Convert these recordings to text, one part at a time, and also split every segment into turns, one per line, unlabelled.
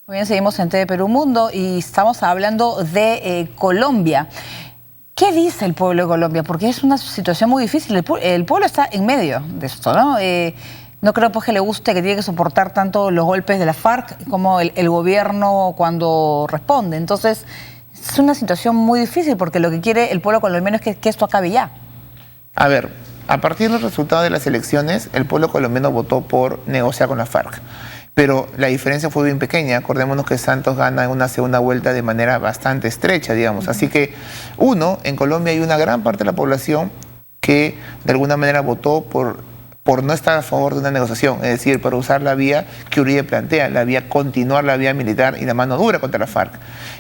Muy bien, seguimos en TV Perú Mundo y estamos hablando de Colombia. ¿Qué dice el pueblo de Colombia? Porque es una situación muy difícil. El pueblo está en medio de esto, ¿no? No creo pues que le guste, que tiene que soportar tanto los golpes de la FARC como el gobierno cuando responde. Entonces, es una situación muy difícil porque lo que quiere el pueblo colombiano es que esto acabe ya.
A ver, a partir de los resultados de las elecciones, el pueblo colombiano votó por negociar con la FARC. Pero la diferencia fue bien pequeña. Acordémonos que Santos gana en una segunda vuelta de manera bastante estrecha, digamos. Así que, en Colombia hay una gran parte de la población que de alguna manera votó por no estar a favor de una negociación, es decir, por usar la vía que Uribe plantea, continuar la vía militar y la mano dura contra la FARC.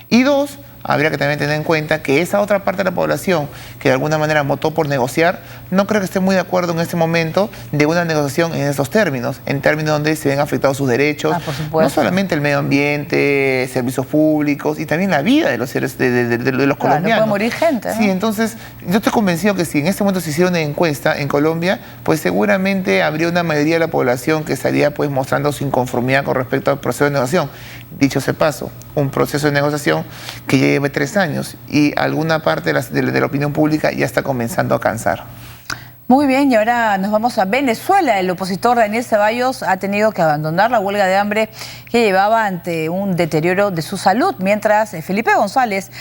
Y dos, habría que también tener en cuenta que esa otra parte de la población que de alguna manera votó por negociar, no creo que esté muy de acuerdo en este momento de una negociación en esos términos, en términos donde se ven afectados sus derechos, no solamente el medio ambiente, servicios públicos y también la vida de los seres de los colombianos.
No puede morir gente, ¿no?
Sí, entonces yo estoy convencido que si en este momento se hiciera una encuesta en Colombia, pues seguramente habría una mayoría de la población que estaría pues mostrando su inconformidad con respecto al proceso de negociación. Dicho sea paso, un proceso de negociación que lleve 3 años y alguna parte de la opinión pública ya está comenzando a cansar.
Muy bien, y ahora nos vamos a Venezuela. El opositor Daniel Ceballos ha tenido que abandonar la huelga de hambre que llevaba ante un deterioro de su salud, mientras Felipe González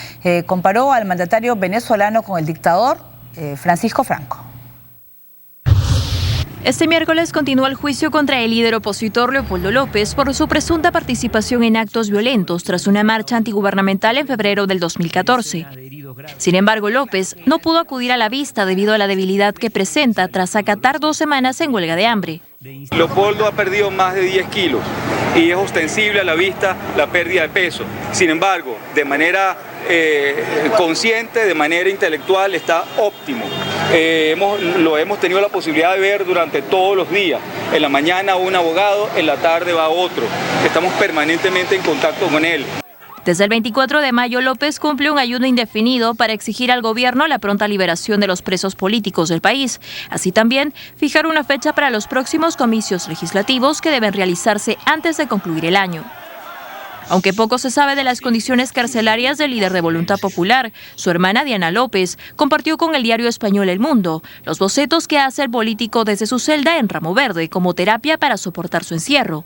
comparó al mandatario venezolano con el dictador Francisco Franco.
Este miércoles continúa el juicio contra el líder opositor Leopoldo López por su presunta participación en actos violentos tras una marcha antigubernamental en febrero del 2014. Sin embargo, López no pudo acudir a la vista debido a la debilidad que presenta tras acatar 2 semanas en huelga de hambre.
Leopoldo ha perdido más de 10 kilos y es ostensible a la vista la pérdida de peso. Sin embargo, de manera consciente, de manera intelectual, está óptimo. Lo hemos tenido la posibilidad de ver durante todos los días. En la mañana un abogado, en la tarde va otro. Estamos permanentemente en contacto con él.
Desde el 24 de mayo, López cumple un ayuno indefinido para exigir al gobierno la pronta liberación de los presos políticos del país. Así también, fijar una fecha para los próximos comicios legislativos que deben realizarse antes de concluir el año. Aunque poco se sabe de las condiciones carcelarias del líder de Voluntad Popular, su hermana Diana López compartió con el diario español El Mundo los bocetos que hace el político desde su celda en Ramo Verde como terapia para soportar su encierro.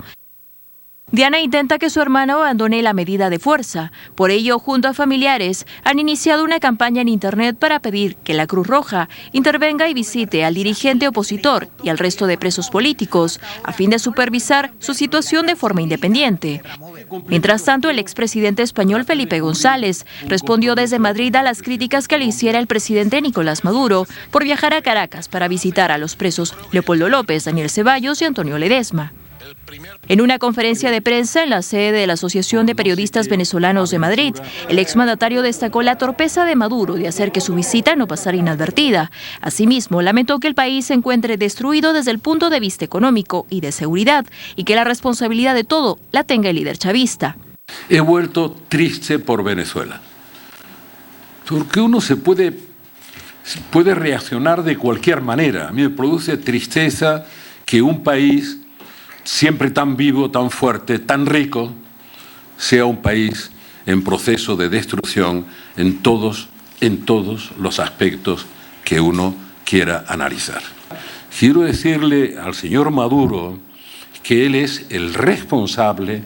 Diana intenta que su hermano abandone la medida de fuerza. Por ello, junto a familiares, han iniciado una campaña en Internet para pedir que la Cruz Roja intervenga y visite al dirigente opositor y al resto de presos políticos, a fin de supervisar su situación de forma independiente. Mientras tanto, el expresidente español Felipe González respondió desde Madrid a las críticas que le hiciera el presidente Nicolás Maduro por viajar a Caracas para visitar a los presos Leopoldo López, Daniel Ceballos y Antonio Ledesma. En una conferencia de prensa en la sede de la Asociación de Periodistas Venezolanos de Madrid, el exmandatario destacó la torpeza de Maduro de hacer que su visita no pasara inadvertida. Asimismo, lamentó que el país se encuentre destruido desde el punto de vista económico y de seguridad y que la responsabilidad de todo la tenga el líder chavista.
He vuelto triste por Venezuela, porque uno puede reaccionar de cualquier manera. A mí me produce tristeza que un país siempre tan vivo, tan fuerte, tan rico, sea un país en proceso de destrucción en todos los aspectos que uno quiera analizar. Quiero decirle al señor Maduro que él es el responsable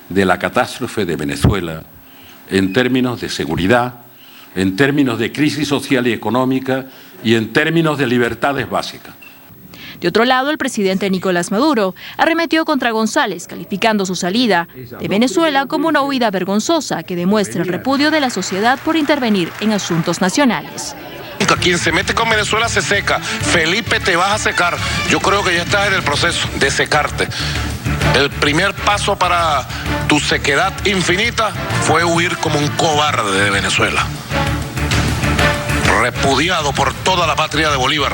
de la catástrofe de Venezuela en términos de seguridad, en términos de crisis social y económica y en términos de libertades básicas.
De otro lado, el presidente Nicolás Maduro arremetió contra González, calificando su salida de Venezuela como una huida vergonzosa que demuestra el repudio de la sociedad por intervenir en asuntos nacionales.
Quien se mete con Venezuela se seca. Felipe, te vas a secar. Yo creo que ya estás en el proceso de secarte. El primer paso para tu sequedad infinita fue huir como un cobarde de Venezuela. Repudiado por toda la patria de Bolívar,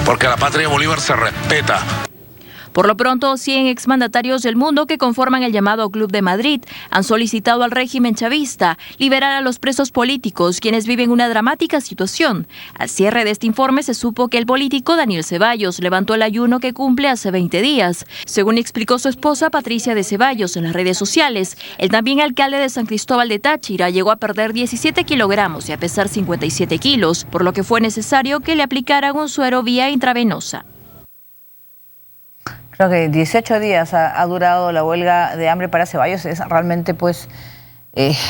porque la patria de Bolívar se respeta.
Por lo pronto, 100 exmandatarios del mundo que conforman el llamado Club de Madrid han solicitado al régimen chavista liberar a los presos políticos, quienes viven una dramática situación. Al cierre de este informe se supo que el político Daniel Ceballos levantó el ayuno que cumple hace 20 días. Según explicó su esposa Patricia de Ceballos en las redes sociales, el también alcalde de San Cristóbal de Táchira llegó a perder 17 kilogramos y a pesar 57 kilos, por lo que fue necesario que le aplicaran un suero vía intravenosa.
Creo que 18 días ha durado la huelga de hambre para Ceballos. Es realmente pues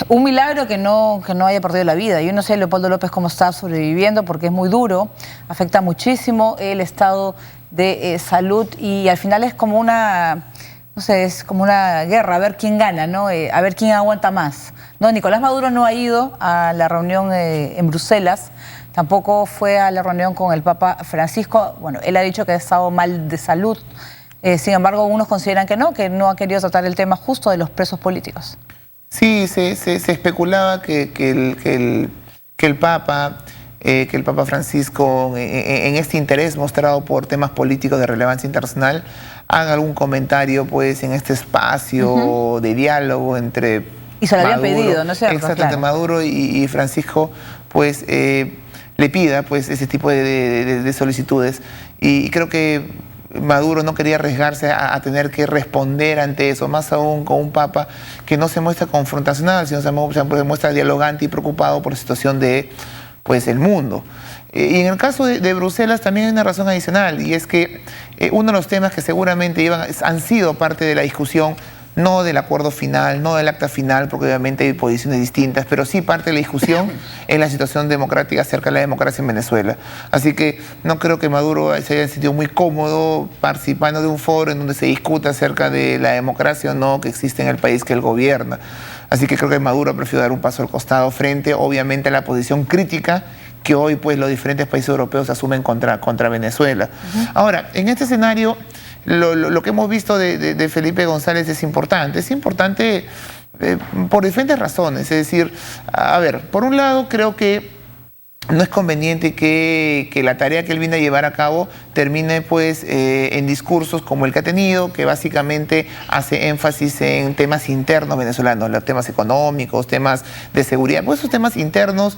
un milagro que no haya perdido la vida. Yo no sé, Leopoldo López, cómo está sobreviviendo, porque es muy duro, afecta muchísimo el estado de salud y al final es como una, no sé, es como una guerra, a ver quién gana, ¿no? A ver quién aguanta más. No, Nicolás Maduro no ha ido a la reunión en Bruselas, tampoco fue a la reunión con el Papa Francisco. Bueno, él ha dicho que ha estado mal de salud. Sin embargo, unos consideran que no ha querido tratar el tema justo de los presos políticos.
Sí, se especulaba que el Papa Francisco, en este interés mostrado por temas políticos de relevancia internacional, haga algún comentario pues en este espacio de diálogo entre
y se lo habían
Maduro,
pedido, ¿no es cierto?
exactamente, claro. Maduro y Francisco, pues le pida pues ese tipo de solicitudes. Y creo que Maduro no quería arriesgarse a tener que responder ante eso, más aún con un papa que no se muestra confrontacional, sino se muestra dialogante y preocupado por la situación de pues, el mundo. Y en el caso de Bruselas también hay una razón adicional, y es que uno de los temas que seguramente han sido parte de la discusión, no del acuerdo final, no del acta final, porque obviamente hay posiciones distintas, pero sí parte de la discusión es la situación democrática acerca de la democracia en Venezuela. Así que no creo que Maduro se haya sentido muy cómodo participando de un foro en donde se discuta acerca de la democracia o no que existe en el país que él gobierna. Así que creo que Maduro ha preferido dar un paso al costado frente, obviamente, a la posición crítica que hoy pues, los diferentes países europeos asumen contra Venezuela. Ahora, en este escenario, lo que hemos visto de Felipe González es importante por diferentes razones. Es decir, a ver, por un lado creo que no es conveniente que la tarea que él viene a llevar a cabo termine pues en discursos como el que ha tenido, que básicamente hace énfasis en temas internos venezolanos, los temas económicos, temas de seguridad, pues esos temas internos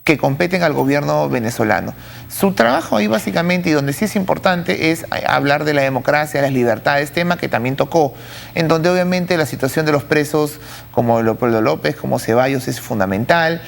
que competen al gobierno venezolano. Su trabajo ahí básicamente, y donde sí es importante, es hablar de la democracia, las libertades, tema que también tocó, en donde obviamente la situación de los presos como Leopoldo López, como Ceballos es fundamental,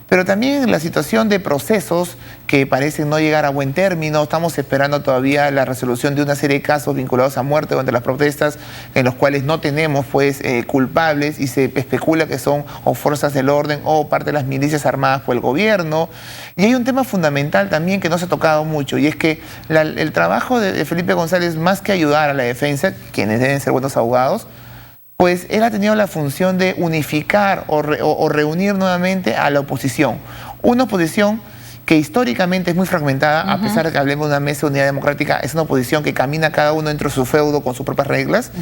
pero también la situación de procesos que parecen no llegar a buen término. Estamos esperando todavía la resolución de una serie de casos vinculados a muerte durante las protestas, en los cuales no tenemos pues culpables y se especula que son o fuerzas del orden o parte de las milicias armadas por el gobierno. Y hay un tema fundamental también que no se ha tocado mucho, y es que el trabajo de Felipe González, más que ayudar a la defensa, quienes deben ser buenos abogados, pues él ha tenido la función de unificar o reunir nuevamente a la oposición. Una oposición que históricamente es muy fragmentada, a pesar de que hablemos de una mesa de unidad democrática, es una oposición que camina cada uno dentro de su feudo con sus propias reglas,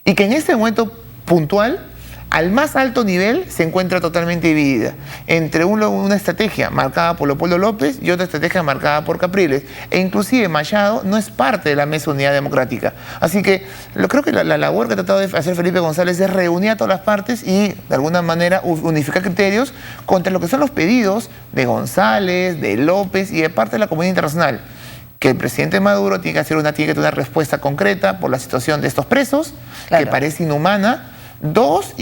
y que en este momento puntual, al más alto nivel, se encuentra totalmente dividida entre una estrategia marcada por Leopoldo López y otra estrategia marcada por Capriles. E inclusive Machado no es parte de la mesa de unidad democrática. Así que creo que la labor que ha tratado de hacer Felipe González es reunir a todas las partes y de alguna manera unificar criterios contra lo que son los pedidos de González, de López y de parte de la comunidad internacional. Que el presidente Maduro tiene que tener una respuesta concreta por la situación de estos presos, claro, que parece inhumana. Dos,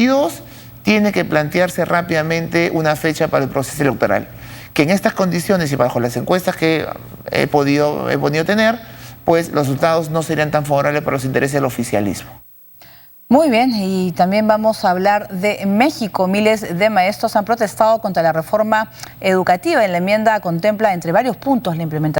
tiene que plantearse rápidamente una fecha para el proceso electoral. Que en estas condiciones y bajo las encuestas que he podido tener, pues los resultados no serían tan favorables para los intereses del oficialismo.
Muy bien, y también vamos a hablar de México. Miles de maestros han protestado contra la reforma educativa. En la enmienda contempla, entre varios puntos, la implementación